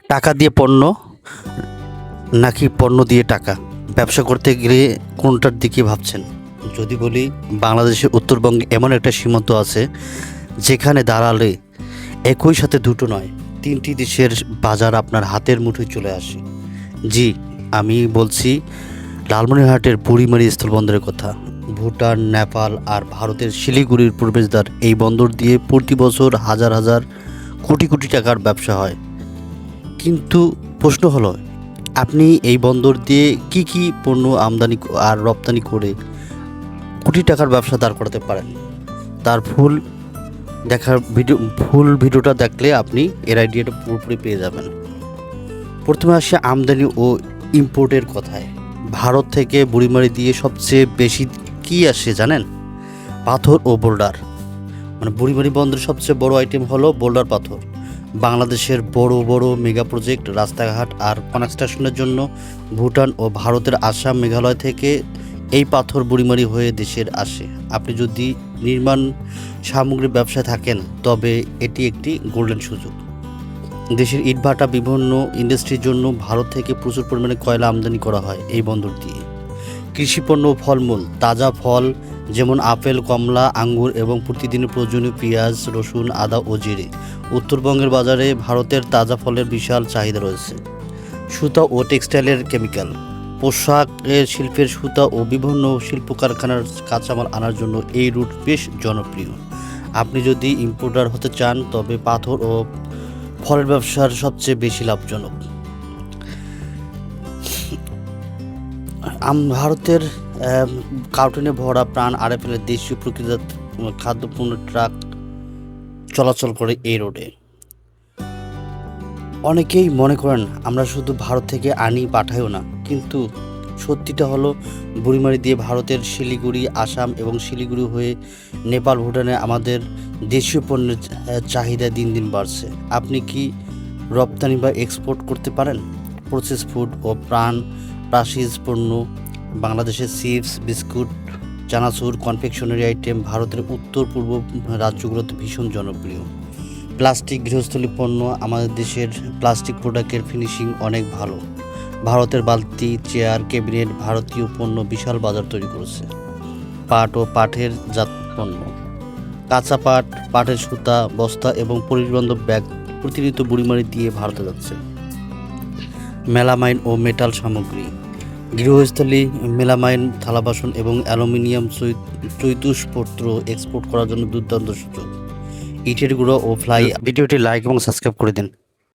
টাকা দিয়ে পণ্য নাকি পণ্য দিয়ে টাকা? ব্যবসা করতে গেলে কোনটার দিকে ভাবছেন? যদি বলি, বাংলাদেশের উত্তরবঙ্গে এমন একটা সীমান্ত আছে যেখানে দাঁড়ালে একই সাথে দুটো নয়, তিনটি দেশের বাজার আপনার হাতের মুঠোয় চলে আসে। জি, আমি বলছি লালমনিরহাটের বুড়িমারি স্থলবন্দরের কথা। ভুটান, নেপাল আর ভারতের শিলিগুড়ির প্রবেশদ্বার। এই বন্দর দিয়ে প্রতি বছর হাজার হাজার কোটি কোটি টাকার ব্যবসা হয়। কিন্তু প্রশ্ন হলো, আপনি এই বন্দর দিয়ে কি কি পণ্য আমদানি আর রপ্তানি করে কোটি টাকার ব্যবসা দাঁড় করাতে পারেন? তার ফুল ভিডিওটা দেখলে আপনি এর আইডিয়াটা পুরোপুরি পেয়ে যাবেন। প্রথমে আসে আমদানি ও ইম্পোর্টের কথায়। ভারত থেকে বুড়িমারি দিয়ে সবচেয়ে বেশি কি আসে জানেন? পাথর ও বোল্ডার। মানে বুড়িমারি বন্দরের সবচেয়ে বড় আইটেম হলো বোল্ডার পাথর। বাংলাদেশের বড় বড় মেগা প্রজেক্ট, রাস্তাঘাট আর কনস্ট্রাকশনের জন্য ভুটান ও ভারতের আসাম, মেঘালয় থেকে এই পাথর বুড়িমারি হয়ে দেশের আসে। আপনি যদি নির্মাণ সামগ্রী ব্যবসায় থাকেন তবে এটি একটি গোল্ডেন সুযোগ। দেশের ইটভাটা বিভিন্ন ইন্ডাস্ট্রির জন্য ভারত থেকে প্রচুর পরিমাণে কয়লা আমদানি করা হয় এই বন্দর দিয়ে। কৃষিপণ্য ও ফলমূল, তাজা ফল যেমন আপেল, কমলা, আঙ্গুর এবং প্রতিদিনের প্রয়োজনীয় পেঁয়াজ, রসুন, আদা ও জিরে। উত্তরবঙ্গের বাজারে ভারতের তাজা ফলের বিশাল চাহিদা রয়েছে। সুতা ও টেক্সটাইলের কেমিক্যাল, পোশাকের শিল্পের সুতা ও বিভিন্ন শিল্প কারখানার কাঁচামাল আনার জন্য এই রুট বেশ জনপ্রিয়। আপনি যদি ইম্পোর্টার হতে চান তবে পাথর ও ফলের ব্যবসার সবচেয়ে বেশি লাভজনক। ভারতের কার্টুনে ভরা প্রাণ আরএফএলের দেশীয় প্রকৃতিজাত খাদ্যপণ্য ট্রাক চলাচল করে এই রোডে। অনেকেই মনে করেন আমরা শুধু ভারত থেকে আনি, পাঠাইও না, কিন্তু সত্যিটা হলো বুড়িমারি দিয়ে ভারতের শিলিগুড়ি, আসাম এবং শিলিগুড়ি হয়ে নেপাল, ভুটানে আমাদের দেশীয় পণ্যের চাহিদা দিন দিন বাড়ছে। আপনি কি রপ্তানি বা এক্সপোর্ট করতে পারেন? প্রসেস ফুড ও প্রাসিজ পণ্য, বাংলাদেশের চিপস, বিস্কুট, চানাচুর, কনফেকশনারি আইটেম ভারতের উত্তর পূর্ব রাজ্যগুলোতে ভীষণ জনপ্রিয়। প্লাস্টিক গৃহস্থলী পণ্য, আমাদের দেশের প্লাস্টিক প্রোডাক্টের ফিনিশিং অনেক ভালো। ভারতের বালতি, চেয়ার, ক্যাবিনেট ভারতীয় পণ্য বিশাল বাজার তৈরি করেছে। পাট ও পাটের জাত পণ্য, কাঁচা পাট, পাটের সুতা, বস্তা এবং পরিবান্ধব ব্যাগ প্রতিনিয়ত বুড়িমারি দিয়ে ভারতে যাচ্ছে। মেলামাইন ও মেটাল সামগ্রী, গৃহস্থলী মেলামাইন, থালা বাসন এবং অ্যালুমিনিয়াম চৈতুষ্পত্র এক্সপোর্ট করার জন্য দুর্দান্ত সুযোগ। ইটের গুঁড়ো ও ফ্লাই। ভিডিওটি লাইক এবং সাবস্ক্রাইব করে দিন।